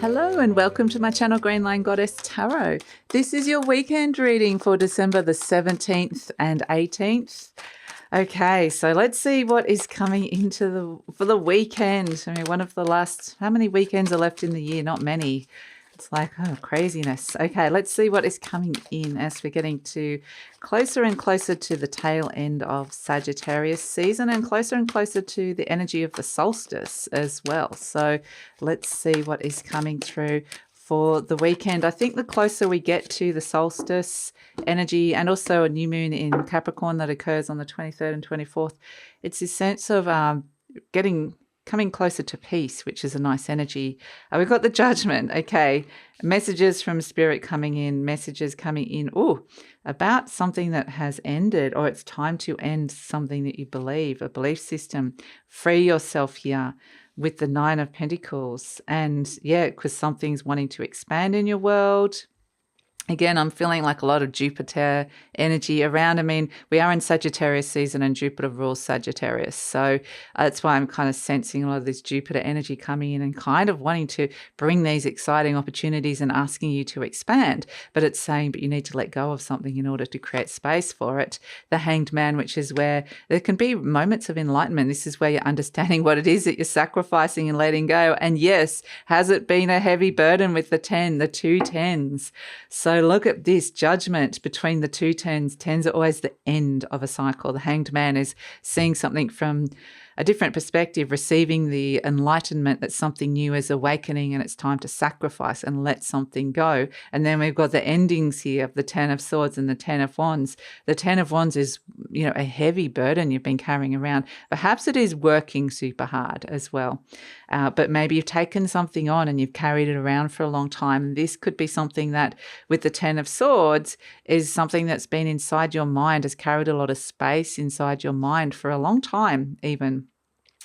Hello and welcome to my channel Green Line Goddess Tarot. This is your weekend reading for December the 17th and 18th. Okay, so let's see what is coming into for the weekend. I mean, one of the last, how many weekends are left in the year? Not many. It's like, oh, craziness. Okay, let's see what is coming in as we're getting to closer and closer to the tail end of Sagittarius season and closer to the energy of the solstice as well. So let's see what is coming through for the weekend. I think the closer we get to the solstice energy and also a new moon in Capricorn that occurs on the 23rd and 24th, it's this sense of coming closer to peace, which is a nice energy. We've got the Judgment. Okay, messages from Spirit coming in, about something that has ended, or it's time to end something that you believe, a belief system. Free yourself here with the Nine of Pentacles. And yeah, because something's wanting to expand in your world. Again, I'm feeling like a lot of Jupiter energy around. I mean, we are in Sagittarius season and Jupiter rules Sagittarius. So that's why I'm kind of sensing a lot of this Jupiter energy coming in and kind of wanting to bring these exciting opportunities and asking you to expand. But it's saying, but you need to let go of something in order to create space for it. The Hanged Man, which is where there can be moments of enlightenment. This is where you're understanding what it is that you're sacrificing and letting go. And yes, has it been a heavy burden with the 2 tens? So look at this Judgment between the 2 tens. Tens are always the end of a cycle. The Hanged Man is seeing something from a different perspective, receiving the enlightenment that something new is awakening and it's time to sacrifice and let something go. And then we've got the endings here of the 10 of Swords and the 10 of Wands. The 10 of Wands is, a heavy burden you've been carrying around. Perhaps it is working super hard as well. But maybe you've taken something on and you've carried it around for a long time. This could be something that with the 10 of Swords is something that's been inside your mind, has carried a lot of space inside your mind for a long time even.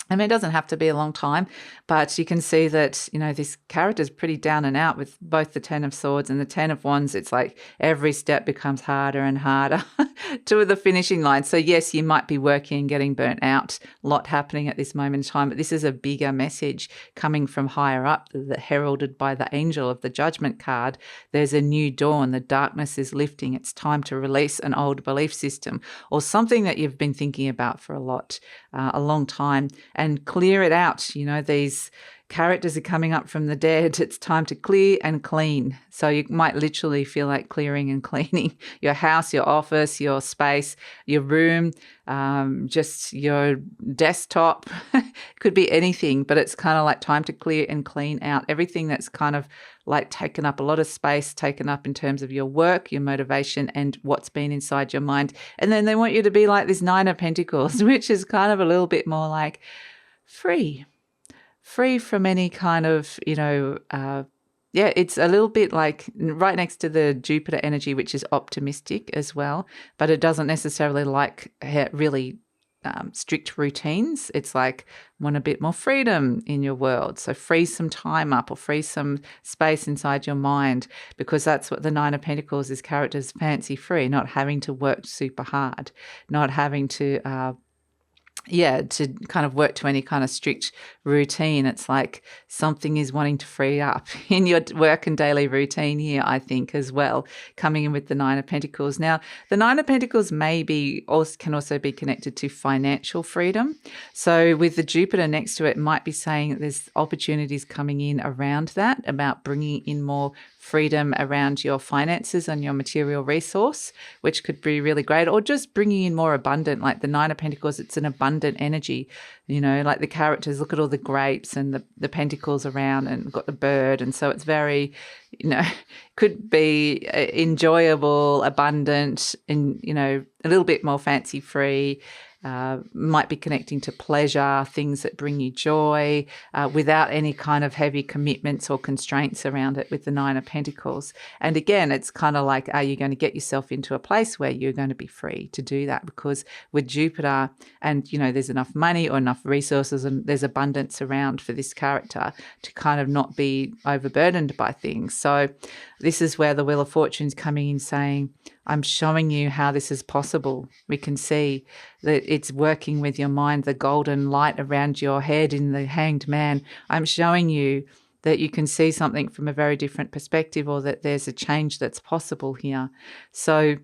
I mean, it doesn't have to be a long time, but you can see that, this character is pretty down and out with both the 10 of Swords and the 10 of Wands. It's like every step becomes harder and harder to the finishing line. So yes, you might be working and getting burnt out, a lot happening at this moment in time, but this is a bigger message coming from higher up, heralded by the Angel of the Judgment card. There's a new dawn. The darkness is lifting. It's time to release an old belief system or something that you've been thinking about for a long time. And clear it out. These characters are coming up from the dead. It's time to clear and clean. So you might literally feel like clearing and cleaning your house, your office, your space, your room, just your desktop. Could be anything, but it's kind of like time to clear and clean out everything that's kind of like taken up a lot of space, taken up in terms of your work, your motivation, and what's been inside your mind. And then they want you to be like this 9 of Pentacles, which is kind of a little bit more like free from any kind of, it's a little bit like right next to the Jupiter energy, which is optimistic as well, but it doesn't necessarily like really strict routines. It's like want a bit more freedom in your world. So free some time up or free some space inside your mind, because that's what the 9 of Pentacles is. Characters fancy free, not having to work super hard, not having to to kind of work to any kind of strict routine. It's like something is wanting to free up in your work and daily routine here, I think, as well, coming in with the 9 of Pentacles. Now, the 9 of Pentacles can also be connected to financial freedom. So with the Jupiter next to it, might be saying that there's opportunities coming in around that, about bringing in more freedom around your finances and your material resource, which could be really great, or just bringing in more abundant, like the 9 of Pentacles, it's an abundant energy, like the characters, look at all the grapes and the pentacles around and got the bird. And so it's very, could be enjoyable, abundant, and, a little bit more fancy free. Might be connecting to pleasure, things that bring you joy, without any kind of heavy commitments or constraints around it with the 9 of Pentacles. And again, it's kind of like, are you going to get yourself into a place where you're going to be free to do that? Because with Jupiter and, there's enough money or enough resources and there's abundance around for this character to kind of not be overburdened by things. So this is where the Wheel of Fortune's coming in saying, I'm showing you how this is possible. We can see that it's working with your mind, the golden light around your head in the Hanged Man. I'm showing you that you can see something from a very different perspective, or that there's a change that's possible here. So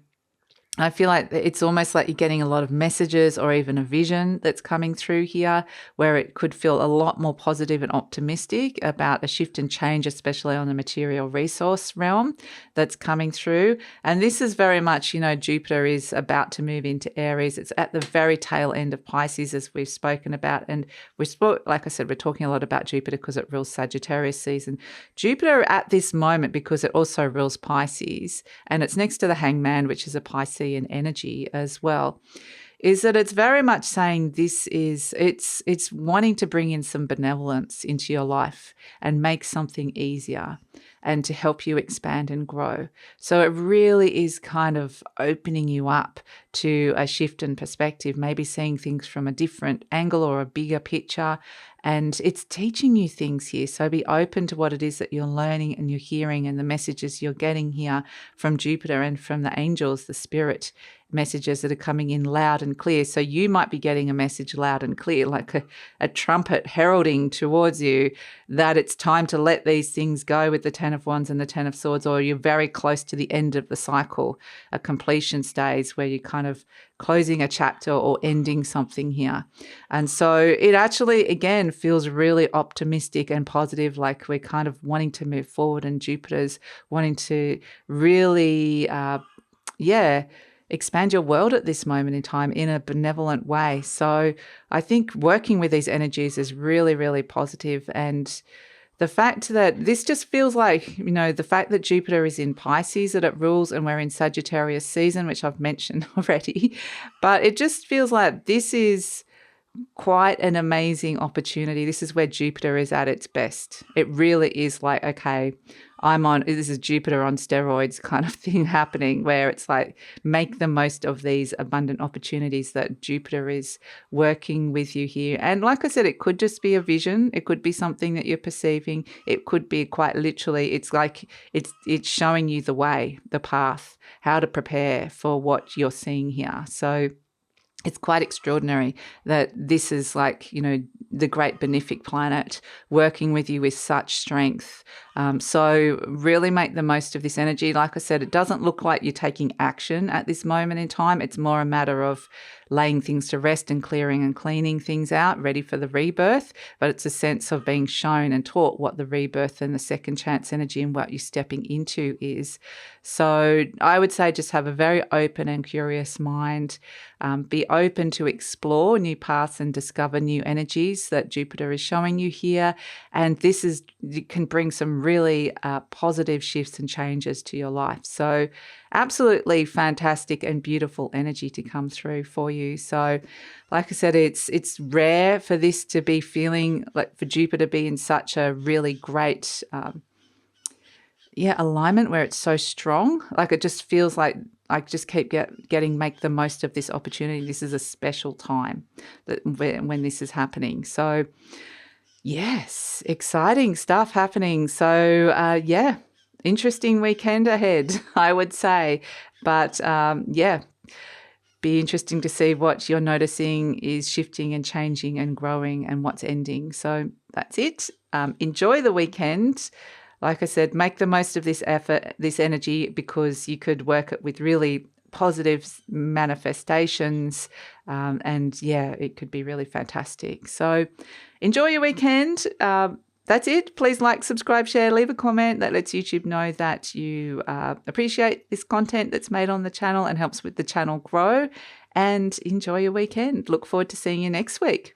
I feel like it's almost like you're getting a lot of messages or even a vision that's coming through here, where it could feel a lot more positive and optimistic about a shift and change, especially on the material resource realm that's coming through. And this is very much, Jupiter is about to move into Aries. It's at the very tail end of Pisces, as we've spoken about. And like I said, we're talking a lot about Jupiter because it rules Sagittarius season. Jupiter at this moment, because it also rules Pisces, and it's next to the Hangman, which is a Pisces and energy as well, is that it's very much saying it's wanting to bring in some benevolence into your life and make something easier and to help you expand and grow. So it really is kind of opening you up to a shift in perspective, maybe seeing things from a different angle or a bigger picture. And it's teaching you things here. So be open to what it is that you're learning and you're hearing, and the messages you're getting here from Jupiter and from the angels, the spirit messages that are coming in loud and clear. So you might be getting a message loud and clear, like a trumpet heralding towards you that it's time to let these things go with the Ten of Wands and the Ten of Swords, or you're very close to the end of the cycle, a completion stage where you're kind of closing a chapter or ending something here. And so it actually, again, feels really optimistic and positive, like we're kind of wanting to move forward, and Jupiter's wanting to really, expand your world at this moment in time in a benevolent way. So I think working with these energies is really, really positive. And the fact that this just feels like, the fact that Jupiter is in Pisces, that it rules, and we're in Sagittarius season, which I've mentioned already, but it just feels like this is quite an amazing opportunity. This is where Jupiter is at its best. It really is like, okay, this is Jupiter on steroids kind of thing happening, where it's like, make the most of these abundant opportunities that Jupiter is working with you here. And like I said, it could just be a vision. It could be something that you're perceiving. It could be quite literally, it's like, it's showing you the way, the path, how to prepare for what you're seeing here. So it's quite extraordinary that this is like, the great benefic planet working with you with such strength. So really make the most of this energy. Like I said, it doesn't look like you're taking action at this moment in time. It's more a matter of laying things to rest and clearing and cleaning things out, ready for the rebirth. But it's a sense of being shown and taught what the rebirth and the second chance energy and what you're stepping into is. So I would say just have a very open and curious mind. Be open to explore new paths and discover new energies that Jupiter is showing you here. And you can bring some really positive shifts and changes to your life. So absolutely fantastic and beautiful energy to come through for you. So like I said, it's rare for this to be feeling like, for Jupiter to be in such a really great alignment where it's so strong. Like it just feels like I just keep make the most of this opportunity. This is a special time when this is happening. So yes, exciting stuff happening. So interesting weekend ahead, I would say. But be interesting to see what you're noticing is shifting and changing and growing and what's ending. So that's it. Enjoy the weekend. Like I said, make the most of this effort, this energy, because you could work it with really positive manifestations. It could be really fantastic. So enjoy your weekend. That's it. Please like, subscribe, share, leave a comment. That lets YouTube know that you appreciate this content that's made on the channel and helps with the channel grow. And enjoy your weekend. Look forward to seeing you next week.